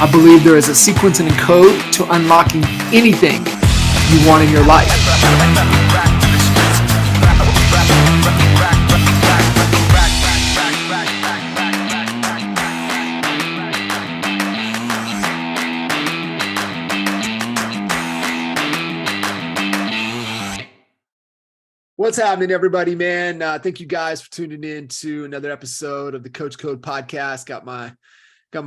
I believe there is a sequence and a code to unlocking anything you want in your life. What's happening, everybody, man? Thank you guys for tuning in to another episode of the Coach Code podcast. Got my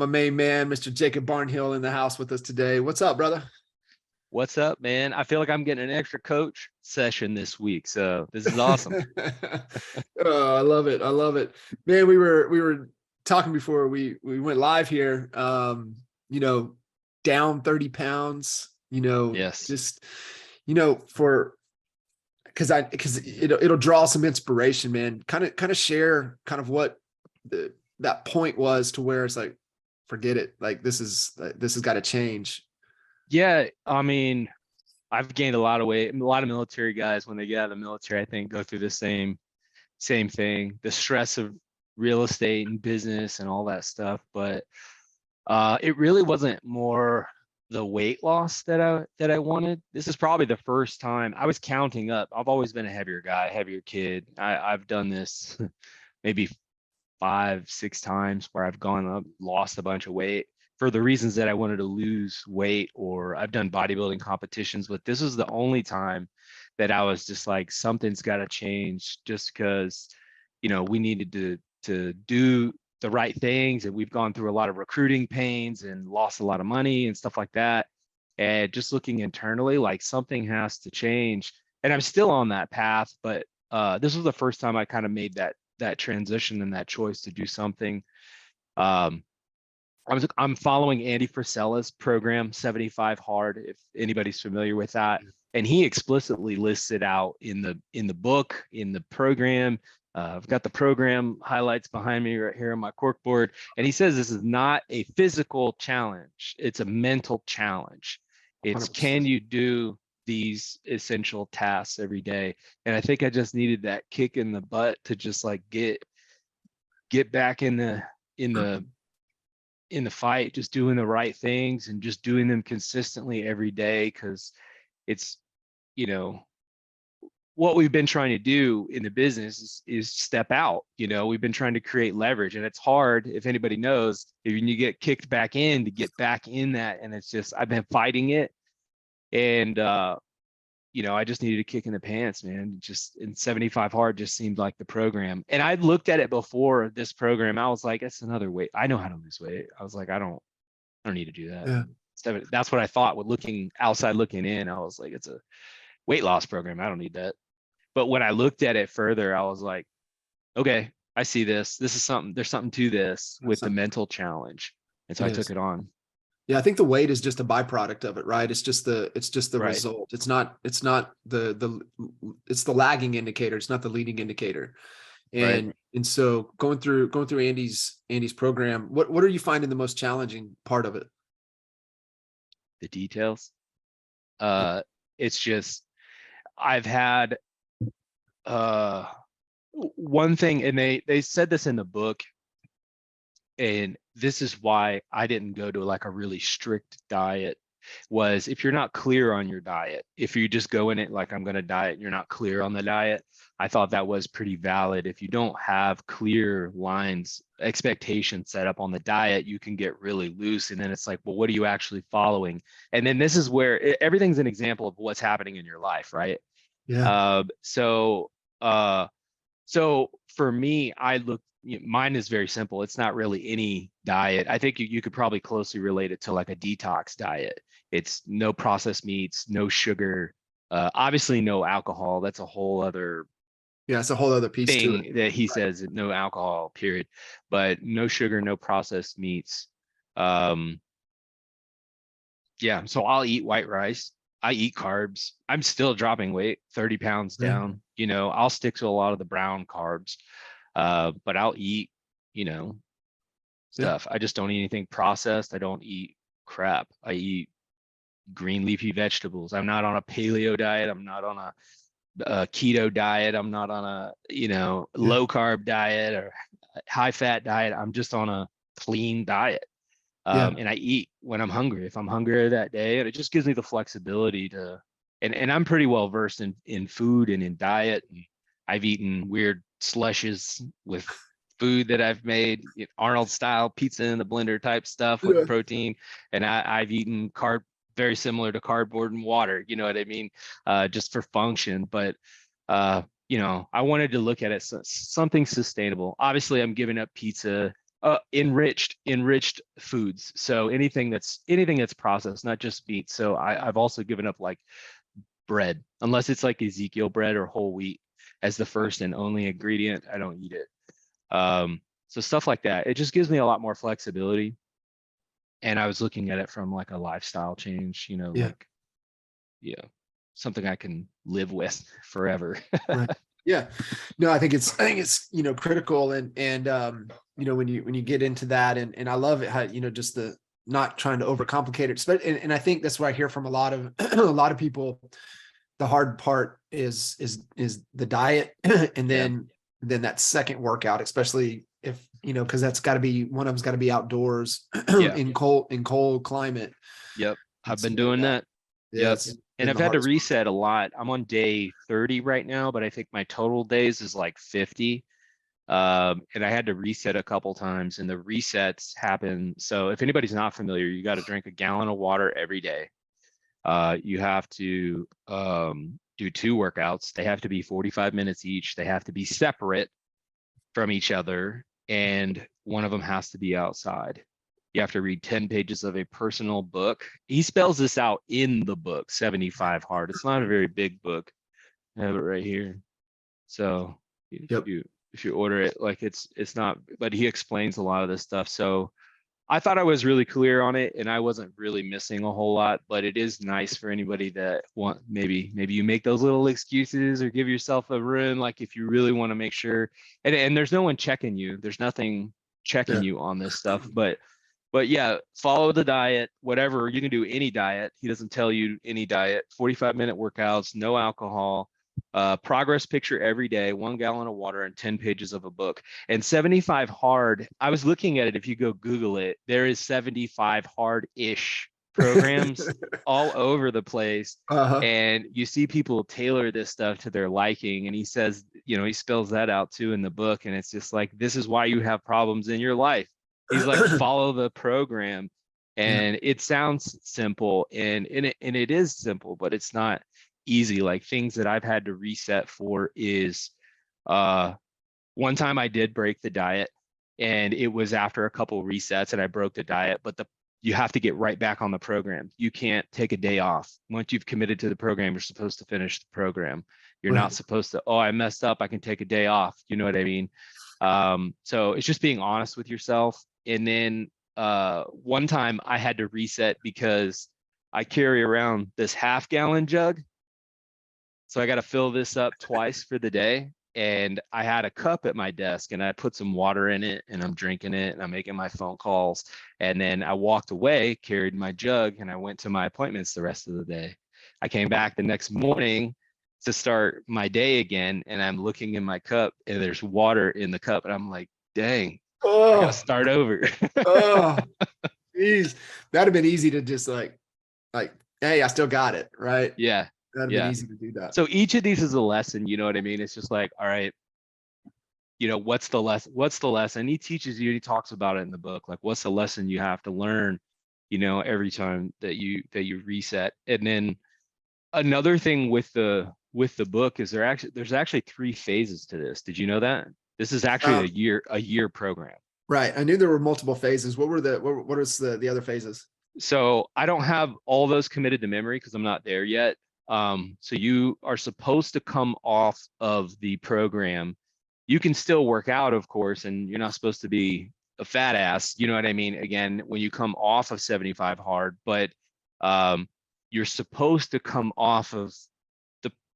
main man, Mr. Jacob Barnhill, in the house with us today. What's up, brother? What's up, man? I feel like I'm getting an extra coach session this week, so this is awesome. Oh, I love it. I love it, man. We were talking before we went live here. Down 30 pounds. Yes. Just because it'll draw some inspiration, man. Kind of share kind of what that point was to where it's like, forget it. Like this has got to change. Yeah, I mean, I've gained a lot of weight. A lot of military guys, when they get out of the military, I think go through the same thing, the stress of real estate and business and all that stuff. But it really wasn't more the weight loss that I wanted. This is probably the first time I was counting up. I've always been a heavier guy, heavier kid. I've done this maybe 5-6 times where I've gone up, lost a bunch of weight for the reasons that I wanted to lose weight, or I've done bodybuilding competitions, but this was the only time that I was just like, something's got to change, just because, we needed to do the right things. And we've gone through a lot of recruiting pains and lost a lot of money and stuff like that. And just looking internally, like something has to change. And I'm still on that path, but this was the first time I kind of made that transition and that choice to do something. I'm following Andy Frisella's program, 75 Hard, if anybody's familiar with that. And he explicitly lists it out in the book, in the program. I've got the program highlights behind me right here on my corkboard. And he says this is not a physical challenge. It's a mental challenge. It's 100%. Can you do these essential tasks every day? And I think I just needed that kick in the butt to just like get back in the fight, just doing the right things and just doing them consistently every day. Cause it's, what we've been trying to do in the business is step out. We've been trying to create leverage, and it's hard, if anybody knows, if you get kicked back in, to get back in that. And it's just, I've been fighting it. And, I just needed a kick in the pants, man. Just in 75 Hard just seemed like the program. And I looked at it before this program. I was like, that's another weight. I know how to lose weight. I was like, I don't need to do that. Yeah. That's what I thought with looking outside, looking in. I was like, it's a weight loss program. I don't need that. But when I looked at it further, I was like, okay, I see this. This is something, there's something to this with the mental challenge. And so I took it on. Yeah, I think the weight is just a byproduct of it, right? It's just the right. result. It's not it's the lagging indicator. It's not the leading indicator. And right. And so going through Andy's program, what are you finding the most challenging part of it? The details. It's just, I've had one thing, and they said this in the book, and this is why I didn't go to like a really strict diet, was if you're not clear on your diet, if you just go in it like, I'm going to diet, and you're not clear on the diet, I thought that was pretty valid. If you don't have clear lines, expectations set up on the diet, you can get really loose. And then it's like, well, what are you actually following? And then this is where everything's an example of what's happening in your life, right? Yeah. So for me, mine is very simple. It's not really any diet. I think you could probably closely relate it to like a detox diet. It's no processed meats, no sugar, obviously no alcohol. That's a whole other it's a whole other piece thing to it. that he says, no alcohol, period. But no sugar, no processed meats. So I'll eat white rice. I eat carbs. I'm still dropping weight, 30 pounds down. I'll stick to a lot of the brown carbs, but I'll eat, stuff. I just don't eat anything processed. I don't eat crap. I eat green leafy vegetables. I'm not on a paleo diet. I'm not on a keto diet. I'm not on a, low carb diet or high fat diet. I'm just on a clean diet. And I eat when I'm hungry, if I'm hungry that day, and it just gives me the flexibility to, and I'm pretty well versed in food and in diet. And I've eaten weird slushes with food that I've made, Arnold style pizza in the blender type stuff with Yeah. protein. And I've eaten very similar to cardboard and water, you know what I mean? Just for function. But, I wanted to look at it something sustainable. Obviously, I'm giving up pizza, enriched foods. So anything that's processed, not just meat. So I've also given up like bread, unless it's like Ezekiel bread or whole wheat as the first and only ingredient. I don't eat it. So stuff like that. It just gives me a lot more flexibility. And I was looking at it from like a lifestyle change, like, something I can live with forever. Right. Yeah. No, I think it's critical. And when you get into that, and I love it how, just the not trying to overcomplicate it. But, and I think that's what I hear from a lot of, a lot of people. The hard part is the diet. And then that second workout, especially if, cause that's gotta be, one of them's gotta be outdoors in cold climate. Yep. I've been doing that. Yep. And I've had to reset a lot. I'm on day 30 right now, but I think my total days is like 50. And I had to reset a couple times, and the resets happen. So if anybody's not familiar, you got to drink a gallon of water every day. You have to do 2 workouts. They have to be 45 minutes each. They have to be separate from each other, and one of them has to be outside. You have to read 10 pages of a personal book. He spells this out in the book, 75 Hard. It's not a very big book. I have it right here. So if you order it, like it's not, but he explains a lot of this stuff. So I thought I was really clear on it, and I wasn't really missing a whole lot, but it is nice for anybody that maybe you make those little excuses or give yourself a room. Like if you really want to make sure, and there's no one checking you, there's nothing checking you on this stuff, but yeah, follow the diet, whatever. You can do any diet. He doesn't tell you any diet. 45-minute workouts, no alcohol, progress picture every day, 1 gallon of water, and 10 pages of a book. And 75 Hard, I was looking at it. If you go Google it, there is 75 hard-ish programs all over the place. And you see people tailor this stuff to their liking. And he says, he spells that out too in the book. And it's just like, this is why you have problems in your life. He's like, follow the program. And it sounds simple, and it is simple, but it's not easy. Like things that I've had to reset for is one time I did break the diet, and it was after a couple resets, and I broke the diet, but you have to get right back on the program. You can't take a day off. Once you've committed to the program, you're supposed to finish the program. You're not supposed to, I messed up, I can take a day off. You know what I mean? So it's just being honest with yourself. And then one time I had to reset because I carry around this half-gallon jug. So I got to fill this up twice for the day. And I had a cup at my desk, and I put some water in it, and I'm drinking it, and I'm making my phone calls. And then I walked away, carried my jug, and I went to my appointments the rest of the day. I came back the next morning to start my day again, and I'm looking in my cup, and there's water in the cup, and I'm like, dang, I gotta start over. Geez. That'd have been easy to just like, hey, I still got it, right? Yeah. That'd have been easy to do that. So each of these is a lesson, you know what I mean? It's just like, all right, what's the lesson? What's the lesson? He teaches you, he talks about it in the book. Like, what's the lesson you have to learn, every time that you reset. And then another thing with the book is there's actually 3 phases to this. Did you know that? This is actually a year program. Right. I knew there were multiple phases. What is the other phases? So I don't have all those committed to memory because I'm not there yet. So you are supposed to come off of the program. You can still work out, of course, and you're not supposed to be a fat ass. You know what I mean? Again, when you come off of 75 Hard, but you're supposed to come off of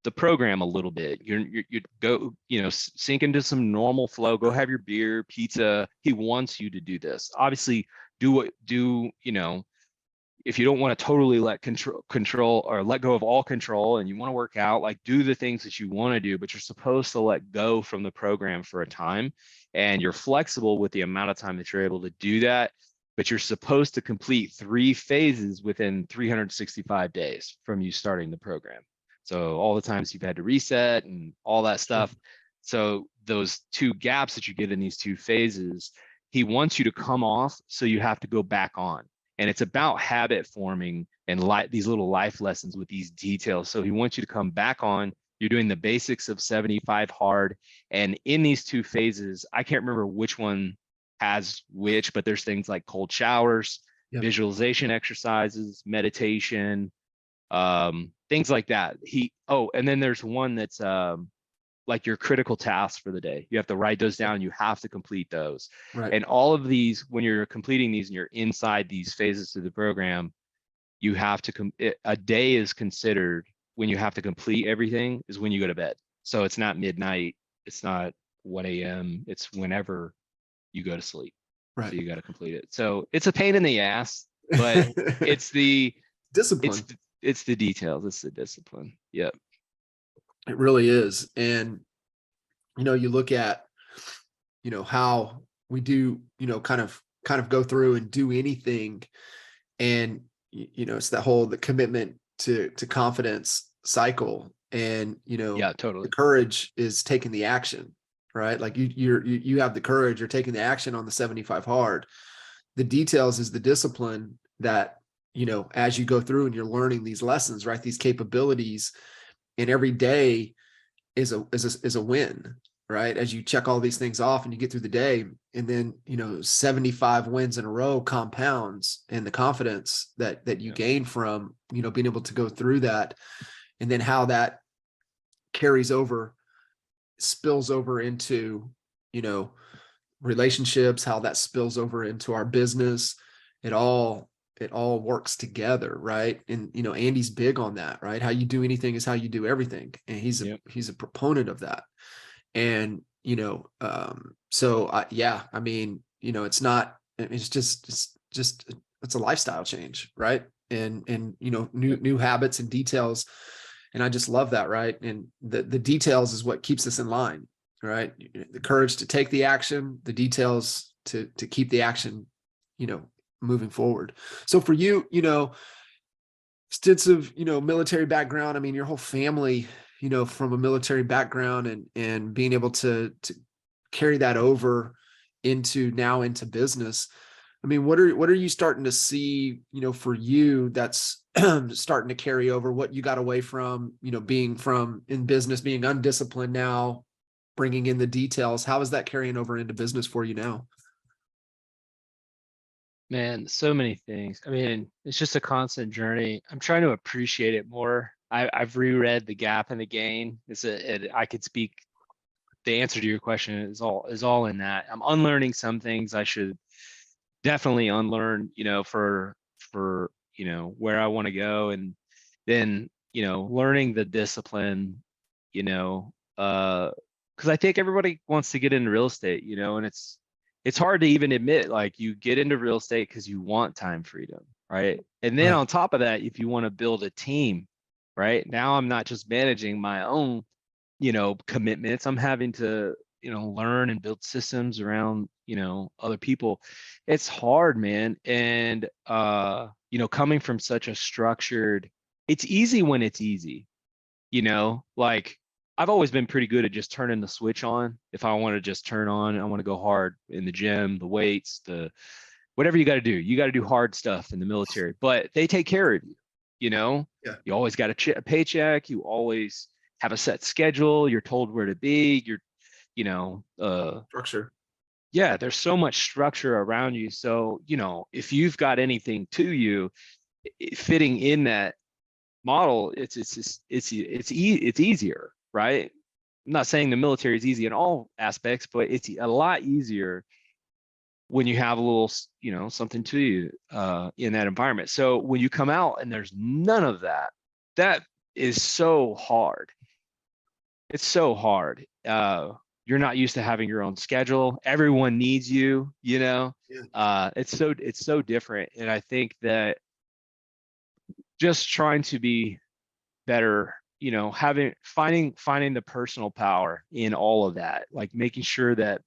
the program a little bit. You go, sink into some normal flow, go have your beer, pizza. He wants you to do this. Obviously, if you don't want to totally let control or let go of all control, and you want to work out, like do the things that you want to do, but you're supposed to let go from the program for a time, and you're flexible with the amount of time that you're able to do that. but you're supposed to complete 3 phases within 365 days from you starting the program. So all the times you've had to reset and all that stuff. So those 2 gaps that you get in these 2 phases, he wants you to come off, so you have to go back on. And it's about habit forming and these little life lessons with these details. So he wants you to come back on. You're doing the basics of 75 hard. And in these 2 phases, I can't remember which one has which, but there's things like cold showers, visualization exercises, meditation, things like that. And then there's one that's like your critical tasks for the day. You have to write those down. You have to complete those. Right. And all of these, when you're completing these and you're inside these phases of the program, you have to, a day is considered when you have to complete everything is when you go to bed. So it's not midnight. It's not 1 a.m. It's whenever you go to sleep. Right. So you got to complete it. So it's a pain in the ass, but it's the discipline. It's the details. It's the discipline. Yep. It really is. And, you look at, how we do, kind of go through and do anything. And, it's that whole, the commitment to confidence cycle. And, yeah, totally. the courage is taking the action, right? Like you have the courage, you're taking the action on the 75 hard. The details is the discipline that, as you go through and you're learning these lessons, right? These capabilities, and every day is a win, right? As you check all these things off and you get through the day, and then 75 wins in a row compounds, and the confidence that you gain from being able to go through that, and then how that carries over, spills over into relationships, how that spills over into our business. It all works together, right? And Andy's big on that, right? How you do anything is how you do everything, and he's a proponent of that. And it's not, it's just it's a lifestyle change, right? And new habits and details, and I just love that, right? And the details is what keeps us in line, right? The courage to take the action, the details to keep the action moving forward. So for you, extensive, military background. I mean, your whole family, from a military background, and being able to carry that over into business. I mean, what are you starting to see, for you that's starting to carry over what you got away from, being from in business, being undisciplined now, bringing in the details? How is that carrying over into business for you now? Man, so many things. I mean, it's just a constant journey. I'm trying to appreciate it more. I've reread The Gap and the Gain. I could speak. The answer to your question is all in that. I'm unlearning some things I should definitely unlearn, for where I want to go, and then learning the discipline, because I think everybody wants to get into real estate, and it's hard to even admit, like, you get into real estate because you want time freedom, right? And then on top of that, if you want to build a team, right? Now I'm not just managing my own, commitments. I'm having to, learn and build systems around, other people. It's hard, man. And, coming from such a structured, it's easy when it's easy, like, I've always been pretty good at just turning the switch on. If I want to just turn on, I want to go hard in the gym, the weights, whatever you got to do. You got to do hard stuff in the military, but they take care of you. Yeah. You always got a paycheck. You always have a set schedule. You're told where to be. Structure. Yeah, there's so much structure around you. So, if you've got anything to you fitting in that model, it's easier, right? I'm not saying the military is easy in all aspects, but it's a lot easier when you have a little, something to you in that environment. So when you come out and there's none of that, that is so hard. It's so hard. You're not used to having your own schedule. Everyone needs you, it's so different. And I think that just trying to be better, finding the personal power in all of that, like making sure that,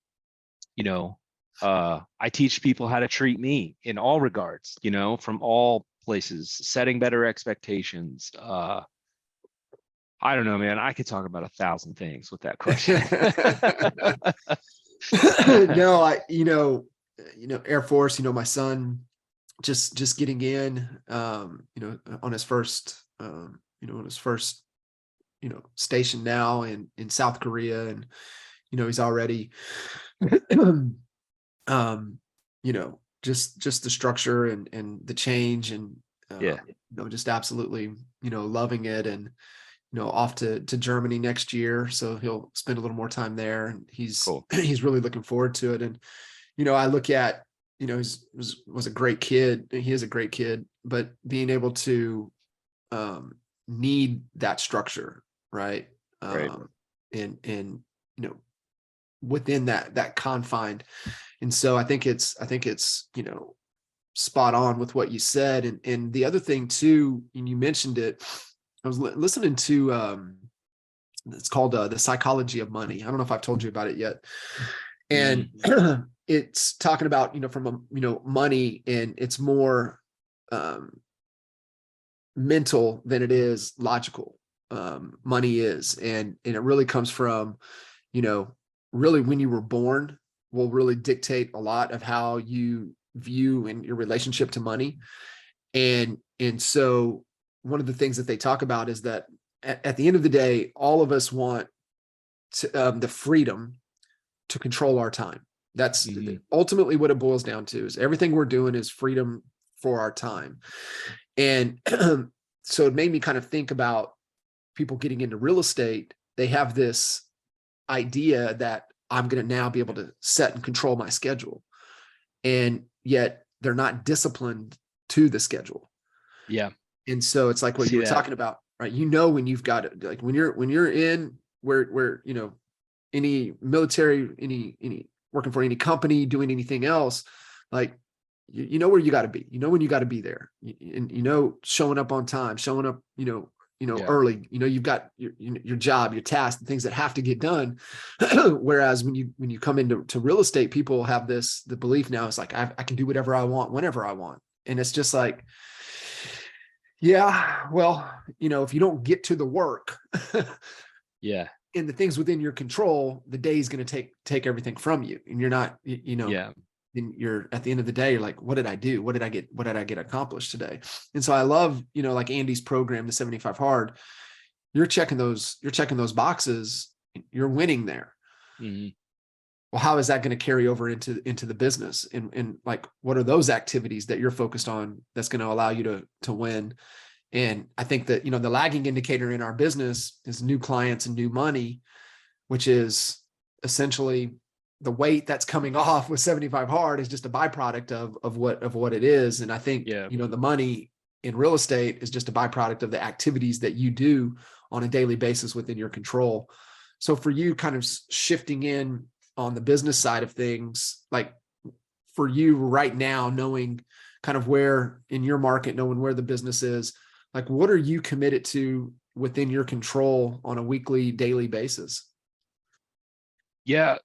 I teach people how to treat me in all regards, you know, from all places, setting better expectations. I don't know, man. I could talk about 1,000 things with that question. No, Air Force, my son just getting in, on his first, station now in South Korea. And, he's already, just the structure and the change and, Yeah, just absolutely, loving it. And, off to Germany next year. So he'll spend a little more time there, and he's, cool. he's really looking forward to it. And, I look at, was a great kid. He is a great kid, but being able to, need that structure, right? Right. And, within that confined. And so I think it's, spot on with what you said. And the other thing too, and you mentioned it, I was listening to, it's called The Psychology of Money. I don't know if I've told you about it yet. And it's talking about, from, money, and it's more mental than it is logical. Money is, and it really comes from, really when you were born will really dictate a lot of how you view and your relationship to money. And so one of the things that they talk about is that at the end of the day, all of us want the freedom to control our time. That's ultimately what it boils down to, is everything we're doing is freedom for our time. And so it made me kind of think about people getting into real estate. They have this idea that I'm going to now be able to set and control my schedule. And yet they're not disciplined to the schedule. Yeah. And so it's like what you were talking about, right? When you've got it, like when you're in where, any military, any working for any company, doing anything else, like, you know where you got to be, when you got to be there, and, showing up on time, showing up, early, you've got your job, your tasks, the things that have to get done. Whereas when you come into real estate, people have the belief now, it's like, I can do whatever I want, whenever I want. And it's just like, yeah, well, if you don't get to the work, yeah, and the things within your control, the day is going to take everything from you. And you're not, and you're at the end of the day, you're like, what did I do? What did I get accomplished today? And so I love, like Andy's program, the 75 Hard, you're checking those boxes, you're winning there. Well, how is that going to carry over into the business? And like, what are those activities that you're focused on that's going to allow you to win? And I think that, the lagging indicator in our business is new clients and new money, which is essentially the weight that's coming off with 75 Hard is just a byproduct of what it is. And I think, the money in real estate is just a byproduct of the activities that you do on a daily basis within your control. So for you, kind of shifting in on the business side of things, like for you right now, knowing kind of where in your market, knowing where the business is, like, what are you committed to within your control on a weekly, daily basis? Yeah.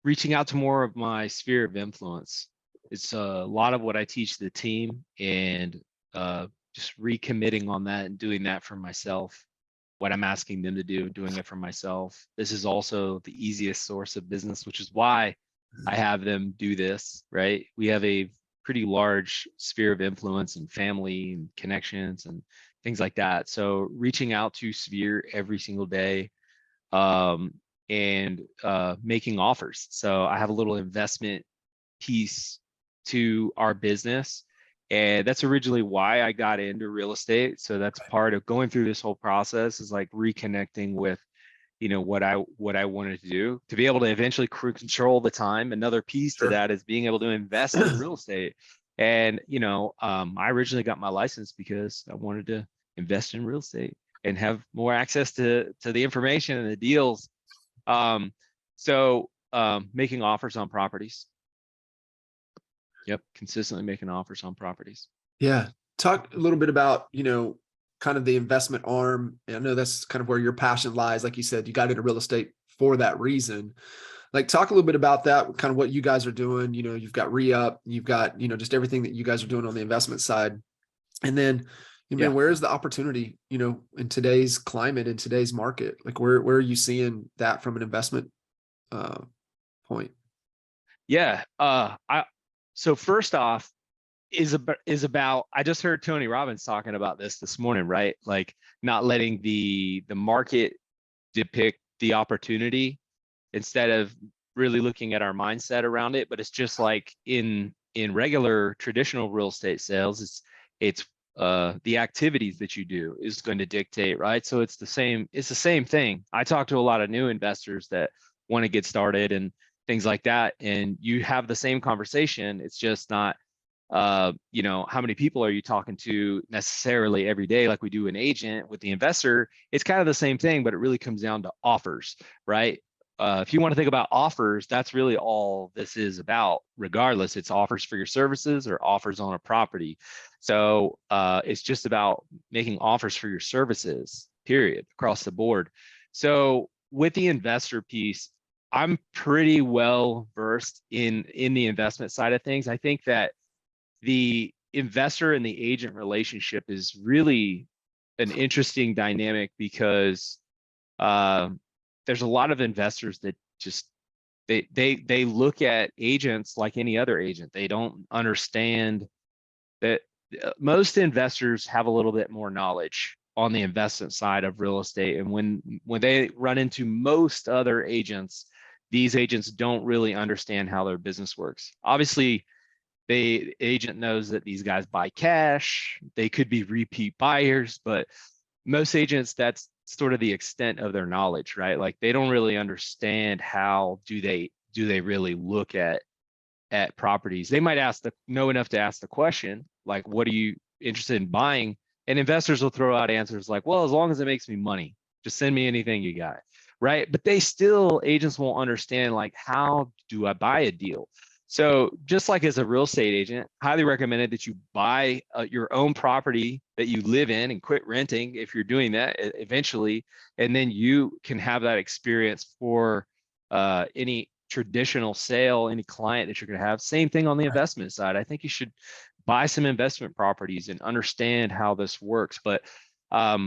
Reaching out to more of my sphere of influence. It's a lot of what I teach the team, and just recommitting on that and doing that for myself. What I'm asking them to do, doing it for myself. This is also the easiest source of business, which is why I have them do this, right? We have a pretty large sphere of influence and family and connections and things like that. So reaching out to sphere every single day, and making offers. So I have a little investment piece to our business, and that's originally why I got into real estate. So that's part of going through this whole process, is like reconnecting with, what I wanted to do to be able to eventually control the time. Another piece to that is being able to invest in real estate. And, I originally got my license because I wanted to invest in real estate and have more access to the information and the deals. So making offers on properties. Yep. Consistently making offers on properties. Yeah. Talk a little bit about, kind of the investment arm. I know that's kind of where your passion lies. Like you said, you got into real estate for that reason. Like, talk a little bit about that, kind of what you guys are doing. You've got re-up, you've got, just everything that you guys are doing on the investment side. And then, Yeah. where is the opportunity, in today's climate, in today's market? Like, where are you seeing that from an investment point? Yeah. So first off, is about, I just heard Tony Robbins talking about this morning, right? Like, not letting the market depict the opportunity instead of really looking at our mindset around it. But it's just like in regular traditional real estate sales, it's the activities that you do is going to dictate, right? So it's the same thing. I talk to a lot of new investors that want to get started and things like that, and you have the same conversation. It's just not how many people are you talking to necessarily every day like we do an agent with the investor. It's kind of the same thing, but it really comes down to offers, right? If you want to think about offers, that's really all this is about. Regardless, it's offers for your services or offers on a property. So it's just about making offers for your services, period, across the board. So with the investor piece, I'm pretty well versed in the investment side of things. I think that the investor and the agent relationship is really an interesting dynamic because there's a lot of investors that just they look at agents like any other agent. They don't understand that most investors have a little bit more knowledge on the investment side of real estate, and when they run into most other agents, these agents don't really understand how their business works. Obviously, the agent knows that these guys buy cash. They could be repeat buyers, but most agents, that's sort of the extent of their knowledge, right? Like, they don't really understand how do they really look at properties. They might know enough to ask the question, like, what are you interested in buying? And investors will throw out answers like, well, as long as it makes me money, just send me anything you got, right? But agents won't understand, like, how do I buy a deal? So just like as a real estate agent, highly recommended that you buy your own property that you live in and quit renting if you're doing that eventually. And then you can have that experience for any traditional sale, any client that you're going to have. Same thing on the investment side. I think you should buy some investment properties and understand how this works. But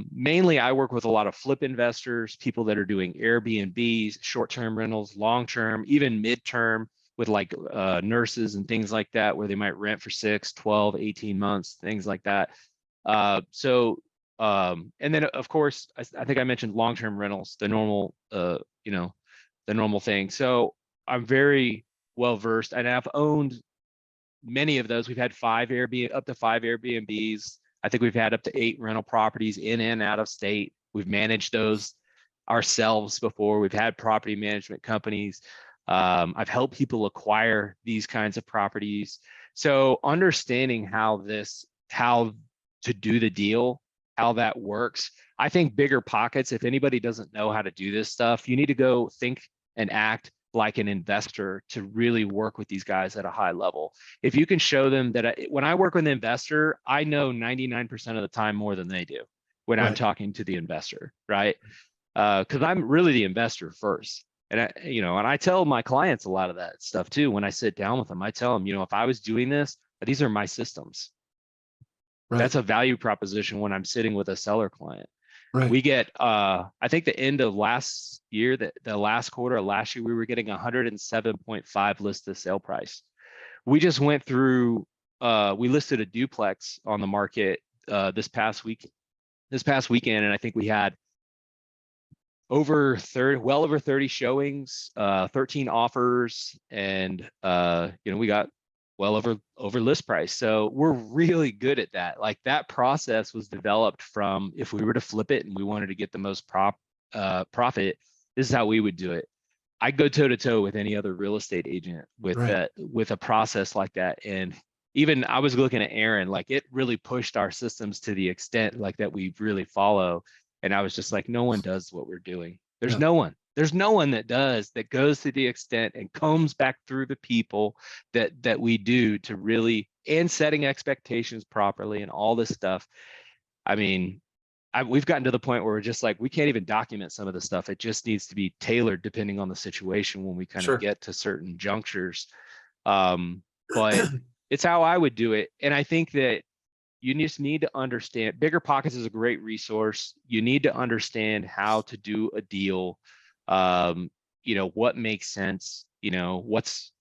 mainly I work with a lot of flip investors, people that are doing Airbnbs, short-term rentals, long-term, even mid-term, with like nurses and things like that, where they might rent for 6, 12, 18 months, things like that. And then of course, I think I mentioned long-term rentals, the normal, the normal thing. So I'm very well versed, and I've owned many of those. We've had up to 5 Airbnbs. I think we've had up to 8 rental properties in and out of state. We've managed those ourselves before. We've had property management companies. I've helped people acquire these kinds of properties. So understanding how to do the deal, how that works. I think bigger pockets, if anybody doesn't know how to do this stuff, you need to go think and act like an investor to really work with these guys at a high level. If you can show them that when I work with an investor, I know 99% of the time more than they do when I'm talking to the investor, right? Because I'm really the investor first. And I tell my clients a lot of that stuff too. When I sit down with them, I tell them, if I was doing this, these are my systems. Right. That's a value proposition when I'm sitting with a seller client. Right. We get, I think the end of last year, the last quarter of last year, we were getting 107.5 listed sale price. We just went through, we listed a duplex on the market this past weekend, and I think we had well over 30 showings, 13 offers, and we got well over list price. So we're really good at that. Like, that process was developed from, if we were to flip it and we wanted to get the most profit, this is how we would do it. I'd go toe to toe with any other real estate agent with a process like that. And even I was looking at Aaron, like, it really pushed our systems to the extent like that we really follow. And I was just like, no one does what we're doing. There's no one that goes to the extent and combs back through the people that we do to really, and setting expectations properly and all this stuff. I mean, we've gotten to the point where we're just like, we can't even document some of the stuff. It just needs to be tailored depending on the situation when we kind of Sure. get to certain junctures. But it's how I would do it. And I think that you just need to understand, Bigger Pockets is a great resource. You need to understand how to do a deal. What makes sense, what's,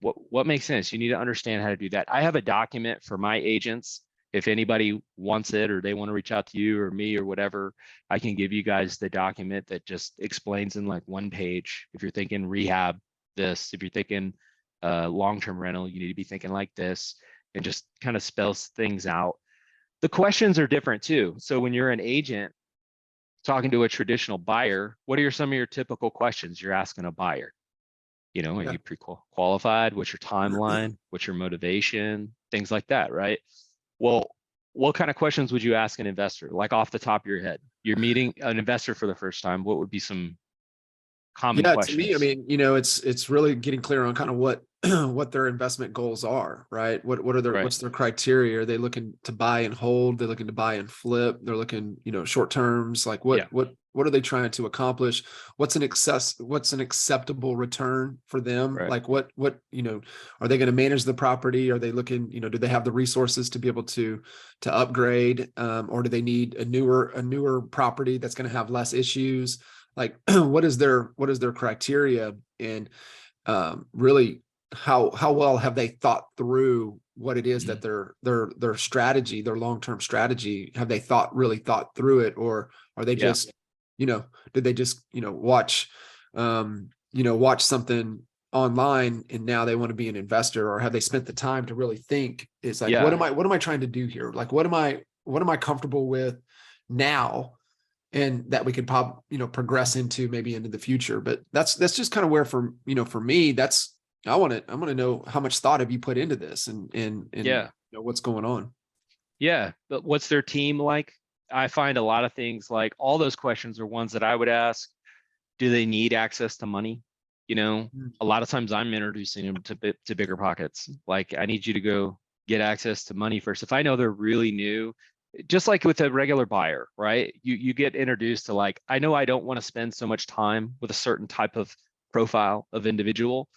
what makes sense. You need to understand how to do that. I have a document for my agents. If anybody wants it or they want to reach out to you or me or whatever, I can give you guys the document that just explains in like one page. If you're thinking rehab, this, if you're thinking long-term rental, you need to be thinking like this, and just kind of spells things out. The questions are different too. So when you're an agent talking to a traditional buyer, what are some of your typical questions you're asking a buyer? Are you pre-qualified? What's your timeline? What's your motivation? Things like that, right? Well, what kind of questions would you ask an investor? Like off the top of your head, you're meeting an investor for the first time. What would be some common questions? To me, I mean, it's really getting clear on kind of what what their investment goals are, right? What are their what's their criteria? Are they looking to buy and hold? They're looking to buy and flip. They're looking, short terms. Like what are they trying to accomplish? What's an acceptable return for them? Right. Like what are they going to manage the property? Are they looking, do they have the resources to be able to upgrade, or do they need a newer property that's going to have less issues? Like what is their criteria, and really how well have they thought through what it is that their strategy, their long-term strategy, have they really thought through it, or are they just did they just watch something online and now they want to be an investor, or have they spent the time to really think? It's like, what am I trying to do here? Like what am I comfortable with now, and that we could progress into maybe into the future. But that's just kind of where for me, that's, I want to know how much thought have you put into this, and what's going on. Yeah. But what's their team like? I find a lot of things, like all those questions are ones that I would ask. Do they need access to money? A lot of times I'm introducing them to Bigger Pockets. Like, I need you to go get access to money first. If I know they're really new, just like with a regular buyer, right? You get introduced to, like, I know I don't want to spend so much time with a certain type of profile of individual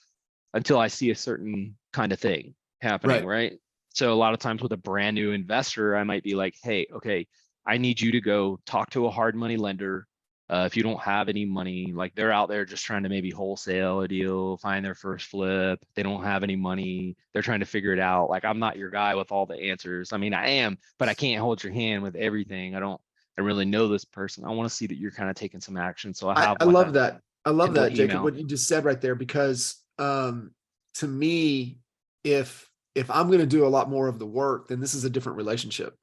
until I see a certain kind of thing happening, right? So a lot of times with a brand new investor, I might be like, hey, okay, I need you to go talk to a hard money lender. If you don't have any money, like they're out there just trying to maybe wholesale a deal, find their first flip. They don't have any money. They're trying to figure it out. Like, I'm not your guy with all the answers. I mean, I am, but I can't hold your hand with everything. I really know this person. I want to see that you're kind of taking some action. So I love that. I love that, Jacob, email. what you just said right there, because to me, if I'm going to do a lot more of the work, then this is a different relationship,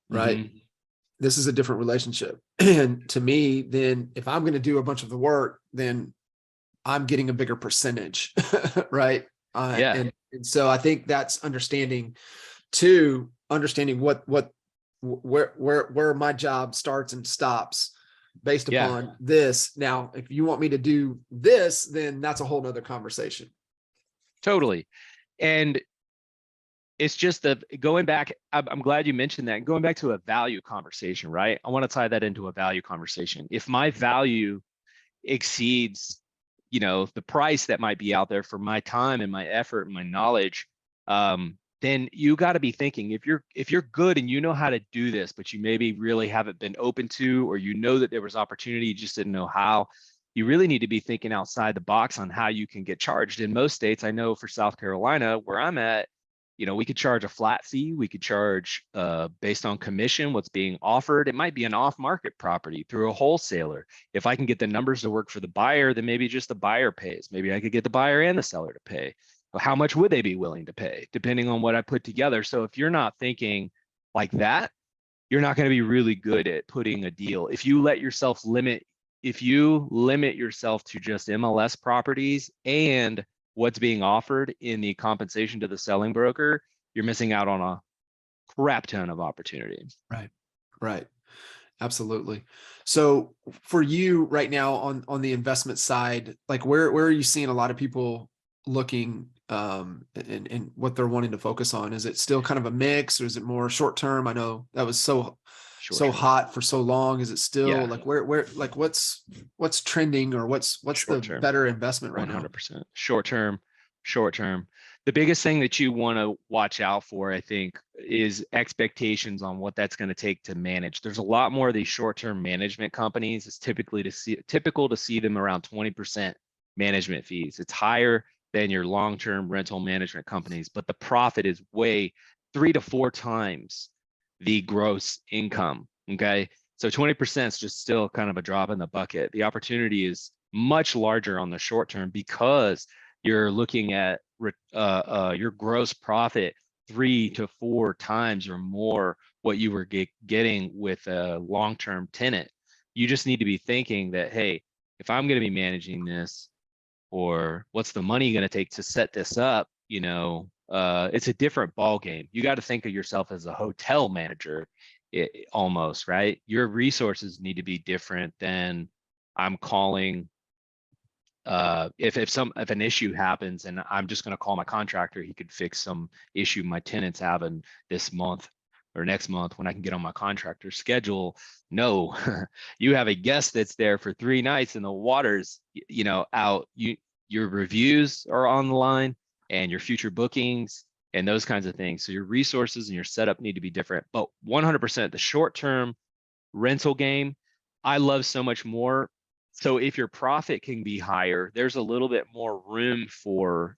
right? Mm-hmm. This is a different relationship. And to me, then if I'm going to do a bunch of the work, then I'm getting a bigger percentage, right? And so I think that's understanding where my job starts and stops based upon this. Now, if you want me to do this, then that's a whole nother conversation. Totally. And it's just going back, I'm glad you mentioned that, going back to a value conversation, right? I want to tie that into a value conversation. If my value exceeds, the price that might be out there for my time and my effort and my knowledge, then you got to be thinking, if you're good and you know how to do this, but you maybe really haven't been open to, or that there was opportunity, you just didn't know how, you really need to be thinking outside the box on how you can get charged. In most states, I know for South Carolina, where I'm at, we could charge a flat fee. We could charge based on commission, what's being offered. It might be an off-market property through a wholesaler. If I can get the numbers to work for the buyer, then maybe just the buyer pays. Maybe I could get the buyer and the seller to pay. How much would they be willing to pay, depending on what I put together? So if you're not thinking like that, you're not going to be really good at putting a deal. If you limit yourself to just MLS properties and what's being offered in the compensation to the selling broker, you're missing out on a crap ton of opportunity. Right. Absolutely. So for you right now on the investment side, like where are you seeing a lot of people looking and what they're wanting to focus on? Is it still kind of a mix, or is it more short term? I know that was so Short term. hot for so long. Is it still like where like what's trending, or what's Short the term. better investment right now? 100%. Short term. The biggest thing that you want to watch out for, I think, is expectations on what that's going to take to manage. There's a lot more of these short-term management companies. It's typical to see them around 20% management fees. It's higher than your long-term rental management companies, but the profit is way 3 to 4 times the gross income. Okay. So 20% is just still kind of a drop in the bucket. The opportunity is much larger on the short term because you're looking at your gross profit 3 to 4 times or more what you were getting with a long-term tenant. You just need to be thinking that, hey, if I'm going to be managing this, or what's the money going to take to set this up, it's a different ball game. You got to think of yourself as a hotel manager, almost, right? Your resources need to be different than I'm calling. If an issue happens and I'm just going to call my contractor, he could fix some issue my tenant's having this month or next month when I can get on my contractor's schedule. No, you have a guest that's there for 3 nights and the water's, out. Your reviews are on the line, and your future bookings and those kinds of things. So your resources and your setup need to be different. But 100% the short-term rental game, I love so much more. So if your profit can be higher, there's a little bit more room for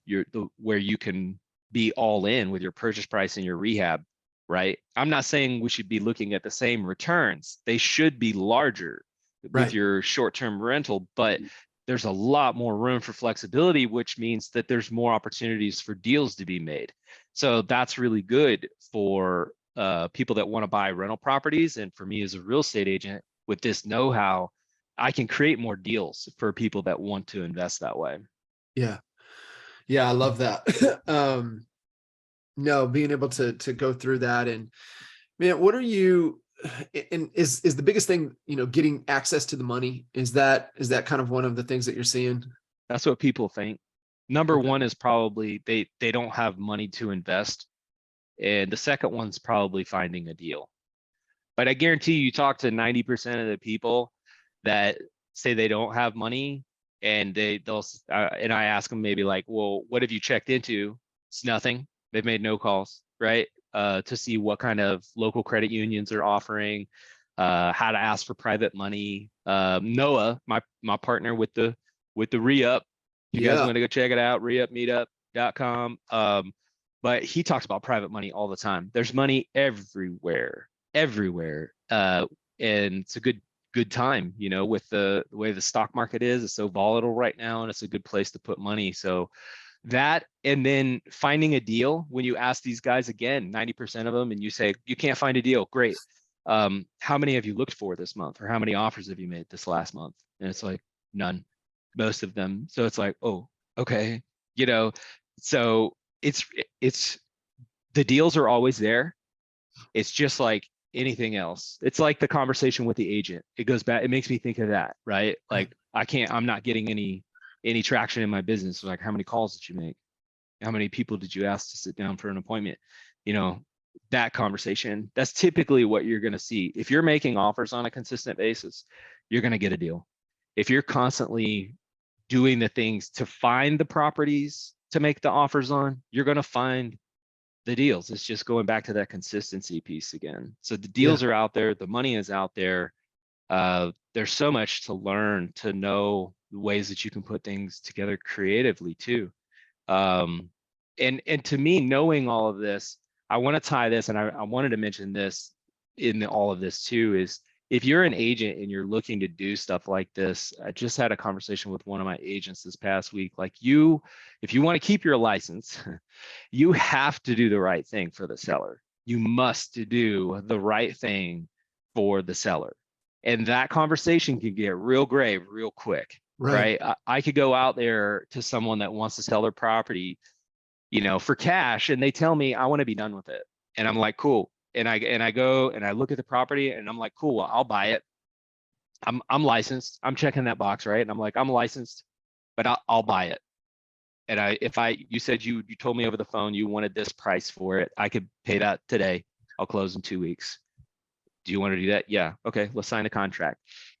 where you can be all in with your purchase price and your rehab, right? I'm not saying we should be looking at the same returns. They should be larger with your short-term rental, but there's a lot more room for flexibility, which means that there's more opportunities for deals to be made. So that's really good for people that want to buy rental properties. And for me as a real estate agent with this know-how, I can create more deals for people that want to invest that way. Yeah. I love that. No, being able to go through that. And man, what are you, and is the biggest thing, getting access to the money? Is that kind of one of the things that you're seeing? That's what people think. Number one is probably they don't have money to invest. And the second one's probably finding a deal. But I guarantee you talk to 90% of the people that say they don't have money, and they'll and I ask them maybe like, well, what have you checked into? It's nothing. They've made no calls, right? To see what kind of local credit unions are offering, how to ask for private money. Noah, my partner with the re-up, you guys want to go check it out, reupmeetup.com. But he talks about private money all the time. There's money everywhere. And it's a good time, with the way the stock market is. It's so volatile right now, and it's a good place to put money. So that, and then finding a deal. When you ask these guys, again, 90% of them, and you say you can't find a deal, great. How many have you looked for this month, or how many offers have you made this last month? And it's like none, most of them. So it's like, oh, okay, so it's the deals are always there. It's just like anything else. It's like the conversation with the agent. It goes back, it makes me think of that, right? Like I'm not getting any traction in my business. Like, how many calls did you make? How many people did you ask to sit down for an appointment? That conversation, that's typically what you're going to see. If you're making offers on a consistent basis, you're going to get a deal. If you're constantly doing the things to find the properties to make the offers on, you're going to find the deals. It's just going back to that consistency piece again. So the deals are out there, the money is out there. There's so much to learn, to know the ways that you can put things together creatively too. And to me, knowing all of this, I want to tie this, and I wanted to mention this in all of this too, is if you're an agent and you're looking to do stuff like this, I just had a conversation with one of my agents this past week. Like, if you want to keep your license, you have to do the right thing for the seller. You must do the right thing for the seller. And that conversation can get real gray real quick, right? I could go out there to someone that wants to sell their property, for cash, and they tell me I want to be done with it. And I'm like, cool. And I go and I look at the property and I'm like, cool, well, I'll buy it. I'm licensed. I'm checking that box, right? And I'm like, I'm licensed, but I'll buy it. And you said you told me over the phone you wanted this price for it. I could pay that today. I'll close in 2 weeks. Do you want to do that? Yeah. Okay. Let's sign the contract.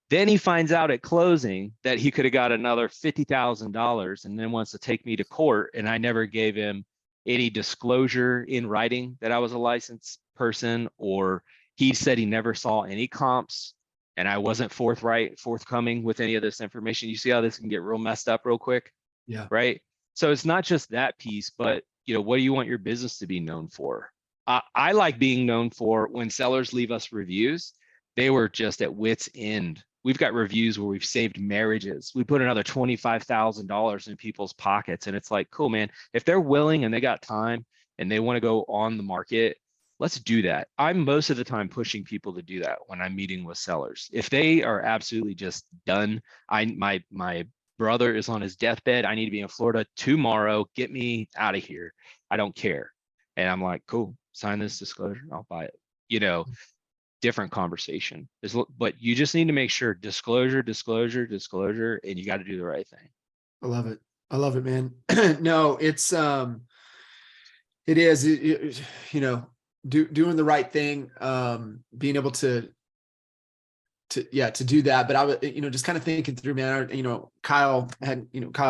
Then he finds out at closing that he could have got another $50,000 and then wants to take me to court. And I never gave him any disclosure in writing that I was a licensed person, or he said he never saw any comps and I wasn't forthcoming with any of this information. You see how this can get real messed up real quick? Yeah. Right. So it's not just that piece, but what do you want your business to be known for? I like being known for when sellers leave us reviews, they were just at wit's end. We've got reviews where we've saved marriages. We put another $25,000 in people's pockets. And it's like, cool, man, if they're willing and they got time and they want to go on the market, let's do that. I'm most of the time pushing people to do that when I'm meeting with sellers. If they are absolutely just done, my brother is on his deathbed. I need to be in Florida tomorrow. Get me out of here. I don't care. And I'm like, cool, sign this disclosure. I'll buy it. Different conversation. But you just need to make sure disclosure, and you got to do the right thing. I love it. I love it, man. No, it's, it is, doing the right thing, being able to do that. But I was, just kind of thinking through, man, Kyle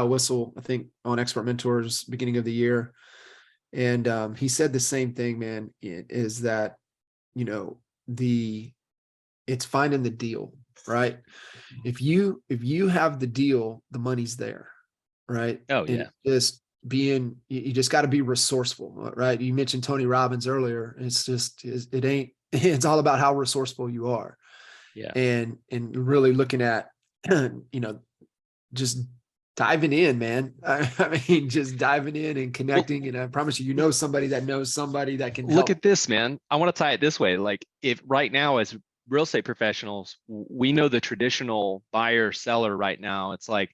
Whistle, I think, on Expert Mentors beginning of the year. And he said the same thing, man, is that, it's finding the deal, right? If you have the deal, the money's there, right? Oh yeah. And you just got to be resourceful, right? You mentioned Tony Robbins earlier. It's all about how resourceful you are. Yeah. And really looking at, just diving in, man. I mean, just diving in and connecting. And I promise you, somebody that knows somebody that can help. Look at this, man. I want to tie it this way. Like, if right now as real estate professionals, we know the traditional buyer seller right now, it's like,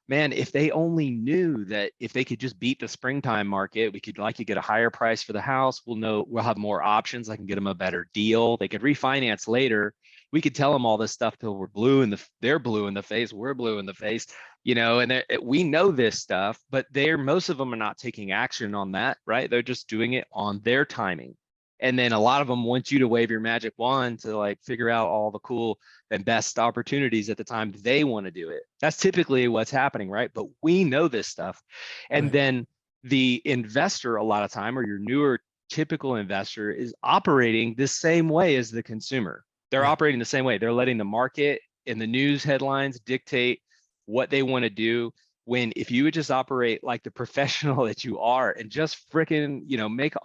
man, if they only knew that if they could just beat the springtime market, we could get a higher price for the house. We'll have more options. I can get them a better deal. They could refinance later. We could tell them all this stuff till they're blue in the face. We're blue in the face, and we know this stuff, but most of them are not taking action on that, right? They're just doing it on their timing. And then a lot of them want you to wave your magic wand to figure out all the cool and best opportunities at the time they want to do it. That's typically what's happening, right? But we know this stuff. And then the investor, a lot of time, or your newer typical investor, is operating the same way as the consumer. They're operating the same way. They're letting the market and the news headlines dictate what they want to do. When if you would just operate like the professional that you are and just freaking,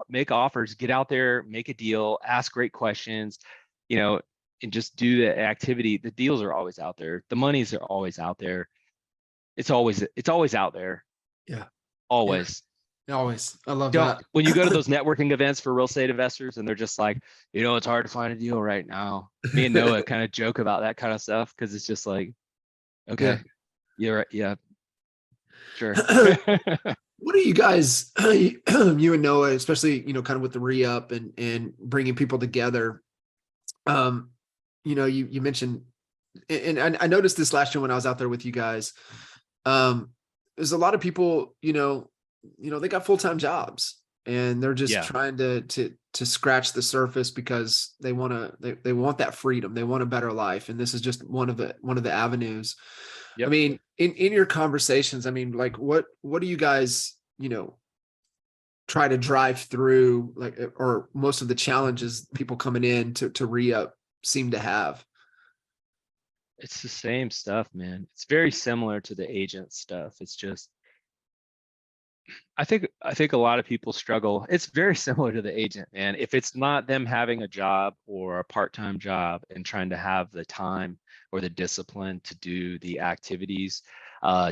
make offers, get out there, make a deal, ask great questions, and just do the activity, the deals are always out there. The monies are always out there. It's always out there. Yeah. Always. Yeah. Always. I love that. When you go to those networking events for real estate investors and they're just like, it's hard to find a deal right now. Me and Noah kind of joke about that kind of stuff because it's just like, okay, you're right. Yeah. Sure. What do you guys, you and Noah, especially, kind of with the re-up and bringing people together, you mentioned, and I noticed this last year when I was out there with you guys, there's a lot of people, they got full-time jobs and they're just trying to scratch the surface because they want that freedom. They want a better life. And this is just one of the avenues. Yep. I mean, in your conversations, I mean, what do you guys, try to drive through, or most of the challenges people coming in to re-up seem to have? It's the same stuff, man. It's very similar to the agent stuff. It's just, I think a lot of people struggle. It's very similar to the agent, man. If it's not them having a job or a part-time job and trying to have the time or the discipline to do the activities,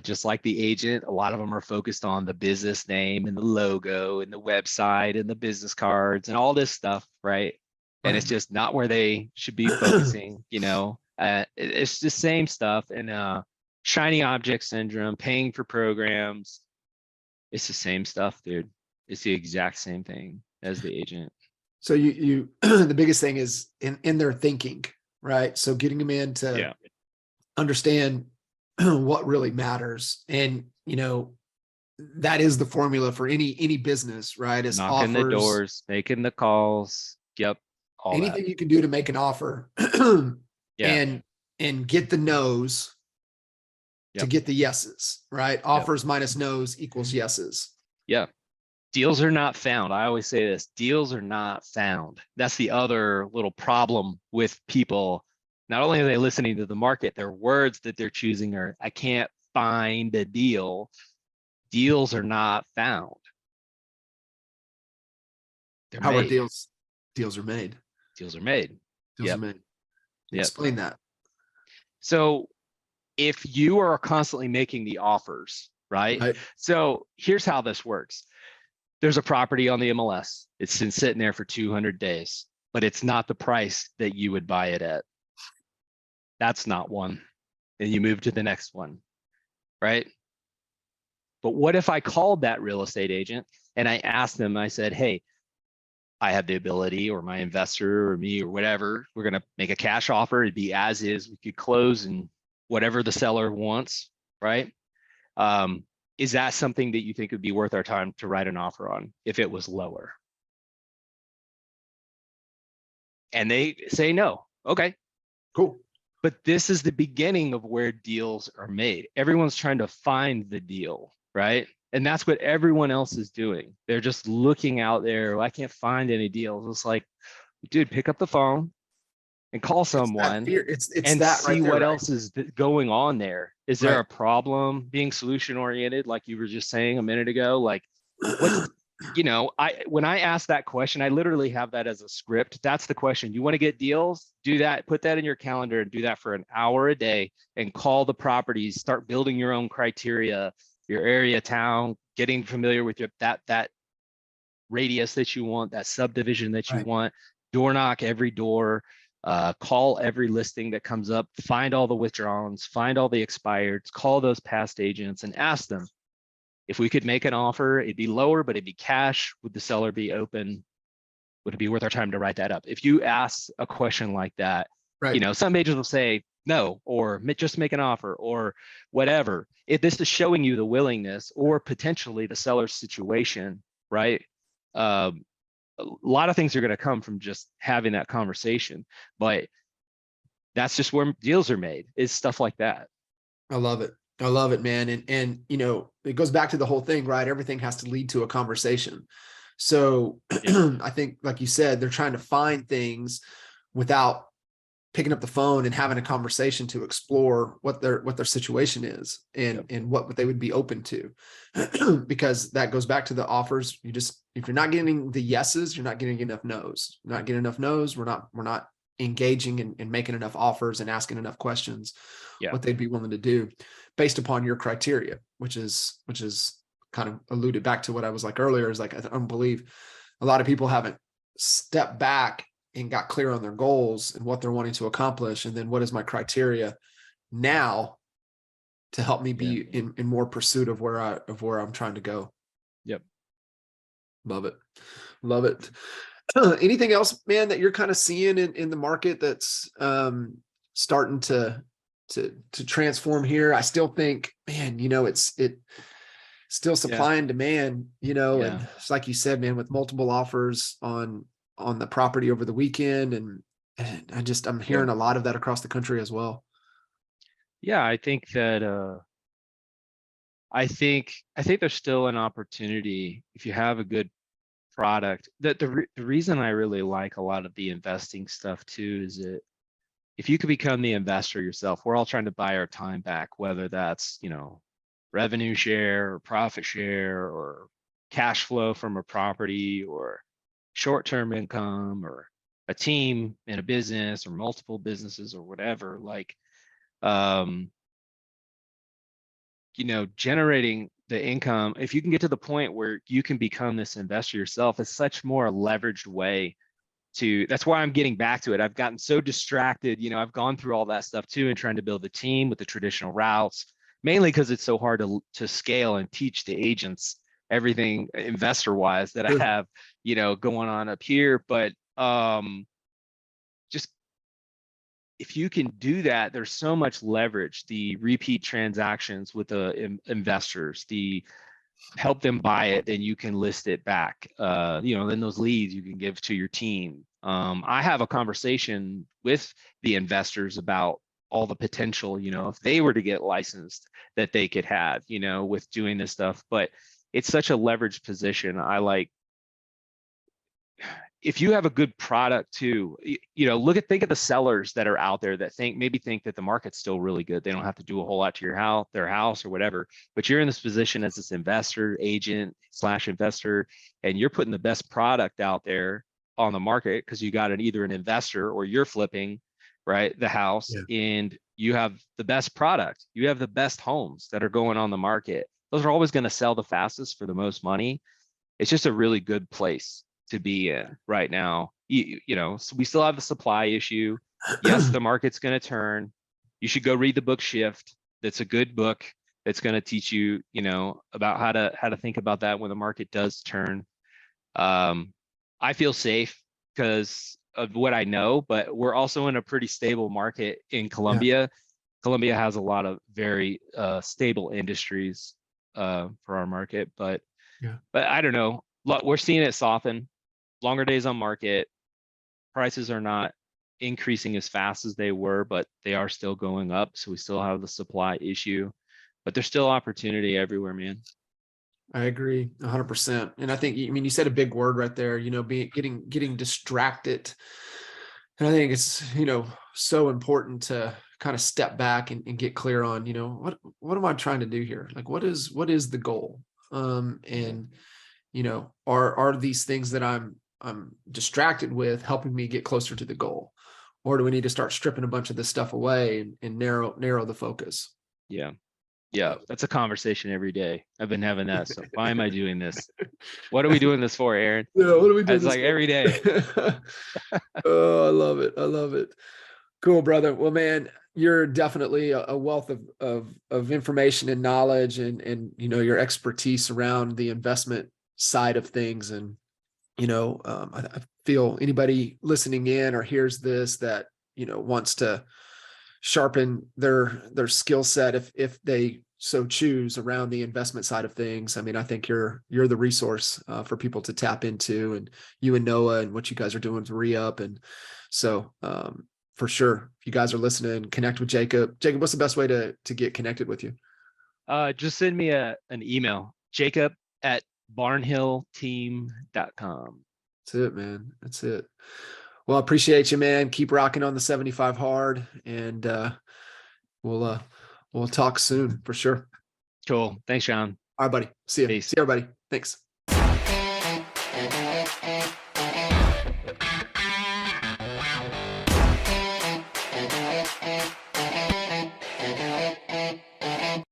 just like the agent, a lot of them are focused on the business name and the logo and the website and the business cards and all this stuff, right? And it's just not where they should be focusing, it's the same stuff. And shiny object syndrome, paying for programs. It's the same stuff, dude. It's the exact same thing as the agent. So you the biggest thing is in their thinking, right? So getting them in to understand what really matters. And, that is the formula for any business, right? Is Knocking the offers, doors, making the calls. Yep. All that. anything you can do to make an offer Yeah. and get the no's to Yep. get the yeses, right? Yep. Offers minus no's equals yeses. Yeah. Deals are not found. I always say this, deals are not found. That's the other little problem with people. Not only are they listening to the market, their words that they're choosing are, I can't find a deal. Deals are not found. They're How are made. deals? Deals are made. Deals are made. Deals are Yep. made. Yep. Explain that. So if you are constantly making the offers, right? So here's how this works. There's a property on the MLS. It's been sitting there for 200 days, but it's not the price that you would buy it at. That's not one. And you move to the next one, right? But what if I called that real estate agent and I asked them, I said, hey, I have the ability, or my investor or me or whatever, we're going to make a cash offer. It'd be as is. We could close and whatever the seller wants, right? Is that something that you think would be worth our time to write an offer on if it was lower? And they say no. Okay, cool. But this is the beginning of where deals are made. Everyone's trying to find the deal, right? And that's what everyone else is doing. They're just looking out there. Well, I can't find any deals. It's like, dude, pick up the phone and call someone It's and that see right there, what right? else is going on there. Is there Right. a problem? Being solution oriented, like you were just saying a minute ago, like what's, when I ask that question, I literally have that as a script. That's the question. You want to get deals? Do that, put that in your calendar and do that for an hour a day and call the properties, start building your own criteria, your area, town, getting familiar with that radius that you want, that subdivision that you want, door knock every door, call every listing that comes up, find all the withdrawals, find all the expireds, call those past agents and ask them, if we could make an offer, it'd be lower, but it'd be cash. Would the seller be open? Would it be worth our time to write that up? If you ask a question like that, some agents will say no, or just make an offer or whatever. If this is showing you the willingness or potentially the seller's situation, right? A lot of things are going to come from just having that conversation, but that's just where deals are made, is stuff like that. I love it. I love it, man. And it goes back to the whole thing, right? Everything has to lead to a conversation. So I think, like you said, they're trying to find things without picking up the phone and having a conversation to explore what their situation is and what they would be open to. Because that goes back to the offers. If you're not getting the yeses, you're not getting enough no's. You're not getting enough no's. We're not engaging and making enough offers and asking enough questions, what they'd be willing to do based upon your criteria, which is kind of alluded back to what I was like earlier, is like, I don't believe a lot of people haven't stepped back and got clear on their goals and what they're wanting to accomplish. And then what is my criteria now to help me be in more pursuit of where I'm trying to go. Yep. Love it. Love it. Anything else, man, that you're kind of seeing in the market that's starting to transform here? I still think, man, it's still supply and demand, and it's like you said, man, with multiple offers on the property over the weekend. And I'm hearing a lot of that across the country as well. Yeah, I think that I think there's still an opportunity if you have a good product. That the reason I really like a lot of the investing stuff too is that if you could become the investor yourself, we're all trying to buy our time back, whether that's, revenue share or profit share or cash flow from a property or short-term income or a team in a business or multiple businesses or whatever, like, generating the income. If you can get to the point where you can become this investor yourself, it's such more leveraged way that's why I'm getting back to it. I've gotten so distracted, I've gone through all that stuff too and trying to build a team with the traditional routes, mainly because it's so hard to scale and teach the agents everything investor wise that I have, going on up here. But just if you can do that, there's so much leverage, the repeat transactions with the investors, the help them buy it, then you can list it back. Then those leads you can give to your team. I have a conversation with the investors about all the potential, if they were to get licensed, that they could have, with doing this stuff. But it's such a leveraged position. If you have a good product too, think of the sellers that are out there that think that the market's still really good. They don't have to do a whole lot to their house or whatever, but you're in this position as this investor, agent / investor, and you're putting the best product out there on the market because you got either an investor or you're flipping, right, the house, and you have the best product. You have the best homes that are going on the market. Those are always going to sell the fastest for the most money. It's just a really good place to be in right now. So we still have a supply issue. Yes, the market's going to turn. You should go read the book Shift. That's a good book. That's going to teach you, about how to think about that when the market does turn. I feel safe because of what I know, but we're also in a pretty stable market in Colombia. Yeah. Colombia has a lot of very stable industries for our market, but I don't know. We're seeing it soften. Longer days on market, prices are not increasing as fast as they were, but they are still going up. So we still have the supply issue, but there's still opportunity everywhere, man. I agree 100%. And I think, you said a big word right there, getting distracted. And I think it's, so important to kind of step back and get clear on, what am I trying to do here? Like, what is the goal? And are these things that I'm distracted with helping me get closer to the goal, or do we need to start stripping a bunch of this stuff away and narrow the focus? Yeah, that's a conversation every day. I've been having that. So why am I doing this? What are we doing this for, Aaron? Yeah, what are we doing? It's like every day. Oh, I love it. Cool, brother. Well, man, you're definitely a wealth of information and knowledge, and your expertise around the investment side of things. And I feel anybody listening in or hears this that wants to sharpen their skill set if they so choose around the investment side of things. I think you're the resource for people to tap into, and you and Noah and what you guys are doing with re-up. And so for sure, if you guys are listening, connect with Jacob. Jacob, what's the best way to get connected with you? Just send me an email, jacob@barnhillteam.com. That's it, man. That's it. Well, I appreciate you, man. Keep rocking on the 75 hard, and we'll talk soon for sure. Cool. Thanks, John. All right, buddy. See you. Peace. See you, everybody. Thanks.